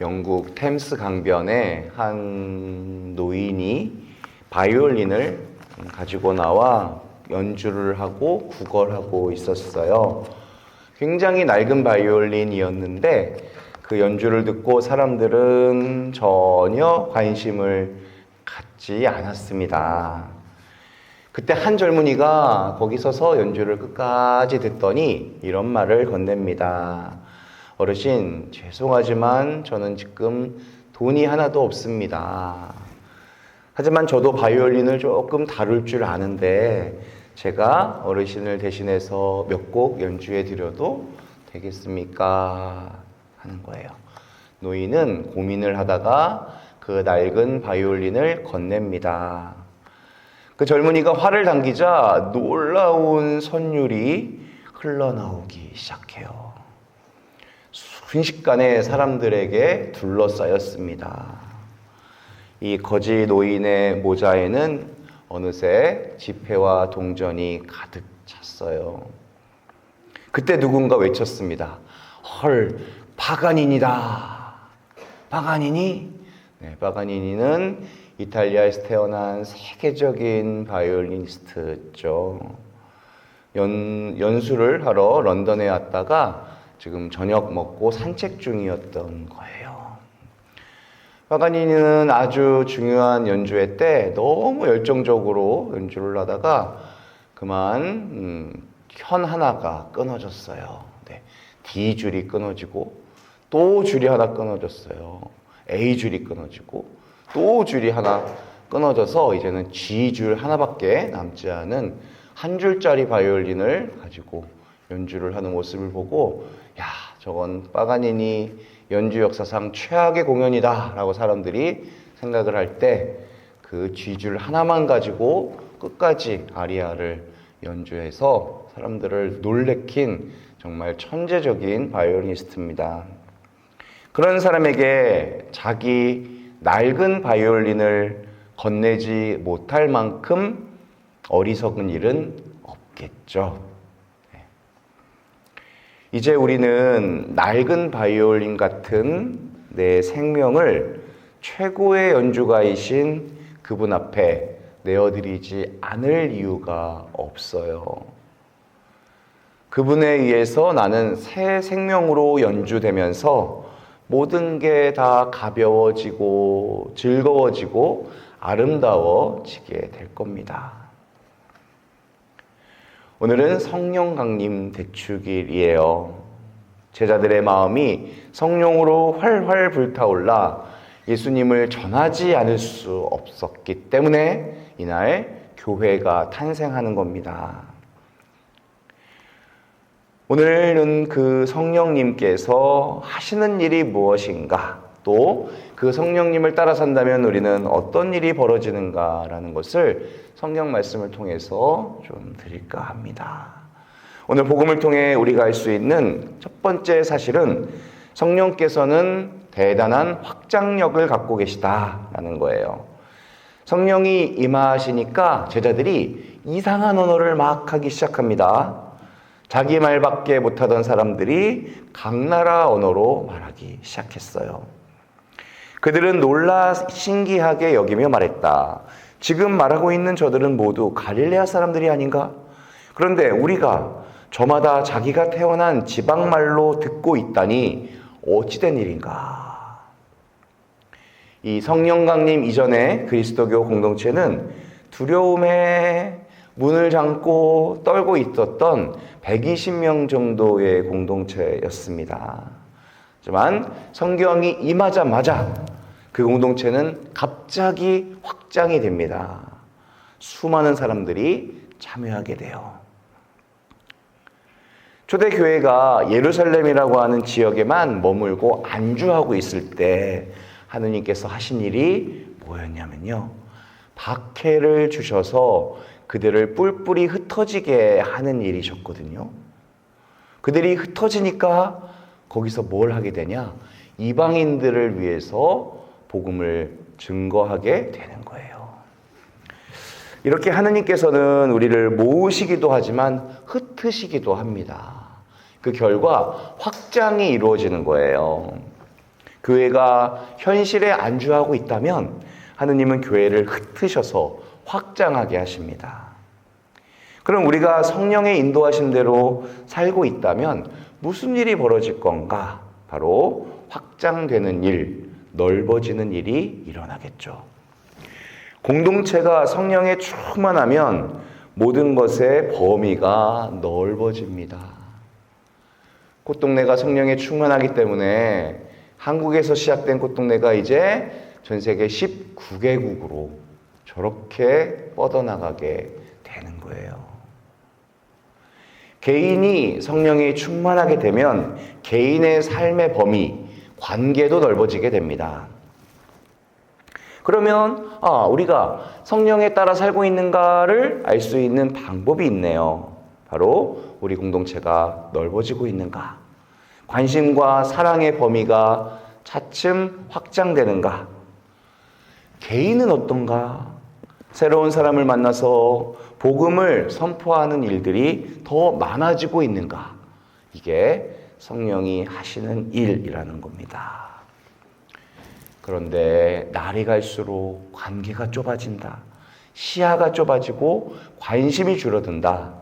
영국 템스 강변에 한 노인이 바이올린을 가지고 나와 연주를 하고 구걸하고 있었어요. 굉장히 낡은 바이올린이었는데 그 연주를 듣고 사람들은 전혀 관심을 갖지 않았습니다. 그때 한 젊은이가 거기 서서 연주를 끝까지 듣더니 이런 말을 건넵니다. 어르신, 죄송하지만 저는 지금 돈이 하나도 없습니다. 하지만 저도 바이올린을 조금 다룰 줄 아는데 제가 어르신을 대신해서 몇 곡 연주해 드려도 되겠습니까? 하는 거예요. 노인은 고민을 하다가 그 낡은 바이올린을 건넵니다. 그 젊은이가 활을 당기자 놀라운 선율이 흘러나오기 시작해요. 순식간에 사람들에게 둘러싸였습니다. 이 거지 노인의 모자에는 어느새 지폐와 동전이 가득 찼어요. 그때 누군가 외쳤습니다. 헐, 파가니니다. 파가니니? 네, 파가니니는 이탈리아에서 태어난 세계적인 바이올리니스트였죠. 연수를 하러 런던에 왔다가 지금 저녁 먹고 산책 중이었던 거예요. 파가니니는 아주 중요한 연주회 때 너무 열정적으로 연주를 하다가 그만 현 하나가 끊어졌어요. 네, D줄이 끊어지고 또 줄이 하나 끊어졌어요. A줄이 끊어지고 또 줄이 하나 끊어져서 이제는 G줄 하나밖에 남지 않은 한 줄짜리 바이올린을 가지고 연주를 하는 모습을 보고 야, 저건 파가니니 연주 역사상 최악의 공연이다 라고 사람들이 생각을 할 때 그 G줄 하나만 가지고 끝까지 아리아를 연주해서 사람들을 놀래킨 정말 천재적인 바이올리니스트입니다. 그런 사람에게 자기 낡은 바이올린을 건네지 못할 만큼 어리석은 일은 없겠죠. 이제 우리는 낡은 바이올린 같은 내 생명을 최고의 연주가이신 그분 앞에 내어드리지 않을 이유가 없어요. 그분에 의해서 나는 새 생명으로 연주되면서 모든 게 다 가벼워지고 즐거워지고 아름다워지게 될 겁니다. 오늘은 성령 강림 대축일이에요. 제자들의 마음이 성령으로 활활 불타올라 예수님을 전하지 않을 수 없었기 때문에 이날 교회가 탄생하는 겁니다. 오늘은 그 성령님께서 하시는 일이 무엇인가, 또 그 성령님을 따라 산다면 우리는 어떤 일이 벌어지는가라는 것을 성경 말씀을 통해서 좀 드릴까 합니다. 오늘 복음을 통해 우리가 알 수 있는 첫 번째 사실은 성령께서는 대단한 확장력을 갖고 계시다라는 거예요. 성령이 임하시니까 제자들이 이상한 언어를 막 하기 시작합니다. 자기 말밖에 못하던 사람들이 각 나라 언어로 말하기 시작했어요. 그들은 놀라 신기하게 여기며 말했다. 지금 말하고 있는 저들은 모두 갈릴레아 사람들이 아닌가? 그런데 우리가 저마다 자기가 태어난 지방말로 듣고 있다니 어찌된 일인가? 이 성령 강림 이전에 그리스도교 공동체는 두려움에 문을 잠고 떨고 있었던 120명 정도의 공동체였습니다. 하지만 성경이 임하자마자 그 공동체는 갑자기 확장이 됩니다. 수많은 사람들이 참여하게 돼요. 초대교회가 예루살렘이라고 하는 지역에만 머물고 안주하고 있을 때 하느님께서 하신 일이 뭐였냐면요, 박해를 주셔서 그들을 뿔뿔이 흩어지게 하는 일이셨거든요. 그들이 흩어지니까 거기서 뭘 하게 되냐? 이방인들을 위해서 복음을 증거하게 되는 거예요. 이렇게 하느님께서는 우리를 모으시기도 하지만 흩으시기도 합니다. 그 결과 확장이 이루어지는 거예요. 교회가 현실에 안주하고 있다면 하느님은 교회를 흩으셔서 확장하게 하십니다. 그럼 우리가 성령의 인도하신 대로 살고 있다면 무슨 일이 벌어질 건가? 바로 확장되는 일, 넓어지는 일이 일어나겠죠. 공동체가 성령에 충만하면 모든 것의 범위가 넓어집니다. 꽃동네가 성령에 충만하기 때문에 한국에서 시작된 꽃동네가 이제 전 세계 19개국으로 저렇게 뻗어나가게 되는 거예요. 개인이 성령에 충만하게 되면 개인의 삶의 범위, 관계도 넓어지게 됩니다. 그러면 우리가 성령에 따라 살고 있는가를 알 수 있는 방법이 있네요. 바로 우리 공동체가 넓어지고 있는가, 관심과 사랑의 범위가 차츰 확장되는가, 개인은 어떤가, 새로운 사람을 만나서 복음을 선포하는 일들이 더 많아지고 있는가, 이게 성령이 하시는 일이라는 겁니다. 그런데 날이 갈수록 관계가 좁아진다, 시야가 좁아지고 관심이 줄어든다.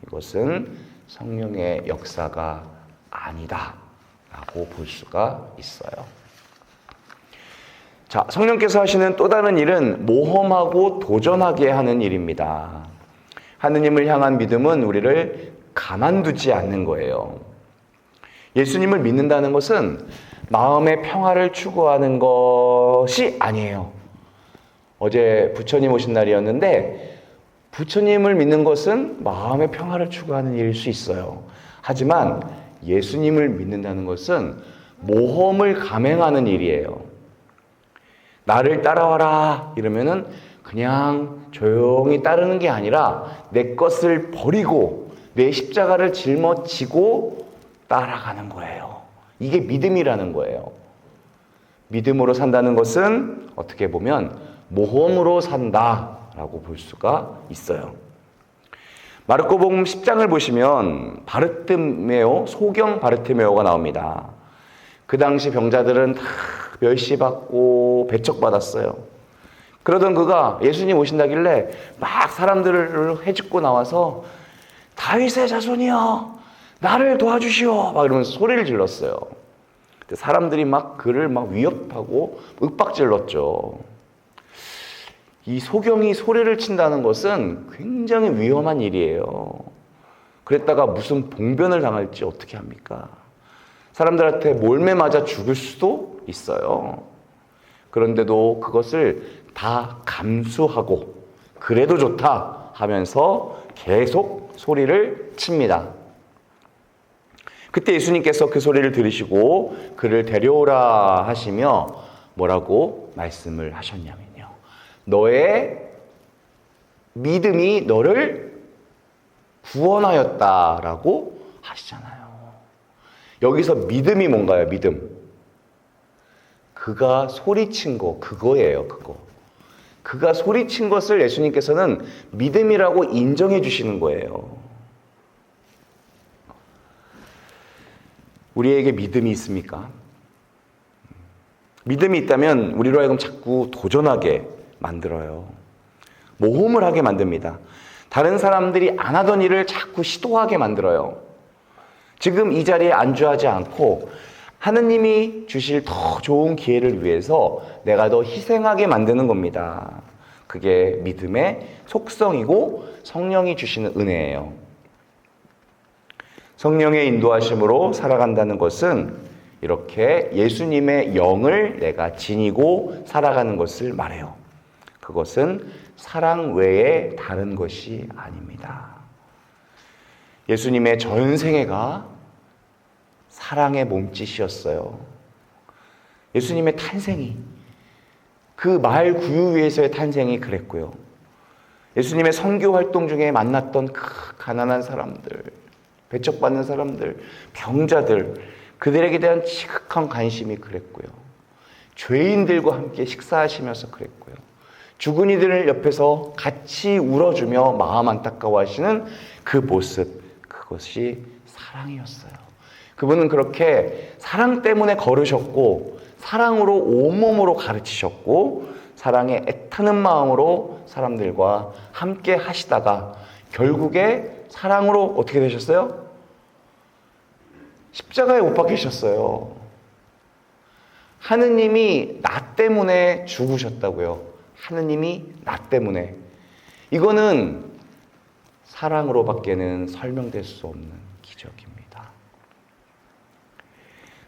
이것은 성령의 역사가 아니다 라고 볼 수가 있어요. 자, 성령께서 하시는 또 다른 일은 모험하고 도전하게 하는 일입니다. 하느님을 향한 믿음은 우리를 가만두지 않는 거예요. 예수님을 믿는다는 것은 마음의 평화를 추구하는 것이 아니에요. 어제 부처님 오신 날이었는데 부처님을 믿는 것은 마음의 평화를 추구하는 일일 수 있어요. 하지만 예수님을 믿는다는 것은 모험을 감행하는 일이에요. 나를 따라와라 이러면은 그냥 조용히 따르는 게 아니라 내 것을 버리고 내 십자가를 짊어지고 따라가는 거예요. 이게 믿음이라는 거예요. 믿음으로 산다는 것은 어떻게 보면 모험으로 산다라고 볼 수가 있어요. 마르코복음 10장을 보시면 바르티메오, 소경 바르티메오가 나옵니다. 그 당시 병자들은 다 멸시받고 배척받았어요. 그러던 그가 예수님 오신다길래 막 사람들을 해집고 나와서 다윗의 자손이여 나를 도와주시오 막 이러면서 소리를 질렀어요. 사람들이 막 그를 막 위협하고 윽박질렀죠. 이 소경이 소리를 친다는 것은 굉장히 위험한 일이에요. 그랬다가 무슨 봉변을 당할지 어떻게 합니까? 사람들한테 몰매 맞아 죽을 수도 있어요. 그런데도 그것을 다 감수하고 그래도 좋다 하면서 계속 소리를 칩니다. 그때 예수님께서 그 소리를 들으시고 그를 데려오라 하시며 뭐라고 말씀을 하셨냐면요. 너의 믿음이 너를 구원하였다라고 하시잖아요. 여기서 믿음이 뭔가요? 믿음. 그가 소리친 거, 그거예요, 그거. 그가 소리친 것을 예수님께서는 믿음이라고 인정해 주시는 거예요. 우리에게 믿음이 있습니까? 믿음이 있다면 우리로 하여금 자꾸 도전하게 만들어요. 모험을 하게 만듭니다. 다른 사람들이 안 하던 일을 자꾸 시도하게 만들어요. 지금 이 자리에 안주하지 않고 하느님이 주실 더 좋은 기회를 위해서 내가 더 희생하게 만드는 겁니다. 그게 믿음의 속성이고 성령이 주시는 은혜예요. 성령의 인도하심으로 살아간다는 것은 이렇게 예수님의 영을 내가 지니고 살아가는 것을 말해요. 그것은 사랑 외에 다른 것이 아닙니다. 예수님의 전생애가 사랑의 몸짓이었어요. 예수님의 탄생이, 그 마을 구유 위에서의 탄생이 그랬고요. 예수님의 선교 활동 중에 만났던 그 가난한 사람들, 배척받는 사람들, 병자들, 그들에게 대한 지극한 관심이 그랬고요. 죄인들과 함께 식사하시면서 그랬고요. 죽은 이들을 옆에서 같이 울어주며 마음 안타까워하시는 그 모습, 그것이 사랑이었어요. 그분은 그렇게 사랑 때문에 걸으셨고 사랑으로 온몸으로 가르치셨고 사랑에 애타는 마음으로 사람들과 함께 하시다가 결국에 사랑으로 어떻게 되셨어요? 십자가에 못 박히셨어요. 하느님이 나 때문에 죽으셨다고요. 하느님이 나 때문에. 이거는 사랑으로밖에는 설명될 수 없는 기적입니다.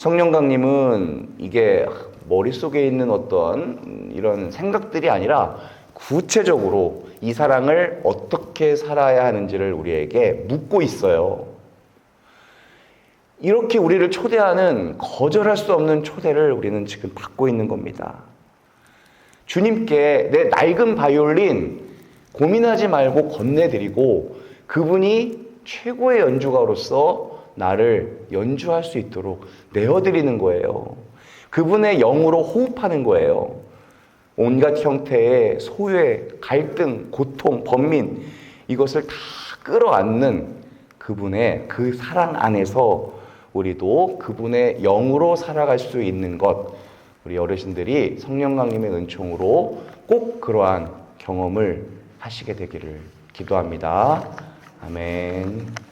성령 강림은 이게 머릿속에 있는 어떤 이런 생각들이 아니라 구체적으로 이 사랑을 어떻게 살아야 하는지를 우리에게 묻고 있어요. 이렇게 우리를 초대하는 거절할 수 없는 초대를 우리는 지금 받고 있는 겁니다. 주님께 내 낡은 바이올린 고민하지 말고 건네드리고 그분이 최고의 연주가로서 나를 연주할 수 있도록 내어드리는 거예요. 그분의 영으로 호흡하는 거예요. 온갖 형태의 소외, 갈등, 고통, 번민 이것을 다 끌어안는 그분의 그 사랑 안에서 우리도 그분의 영으로 살아갈 수 있는 것, 우리 어르신들이 성령 강림의 은총으로 꼭 그러한 경험을 하시게 되기를 기도합니다. 아멘.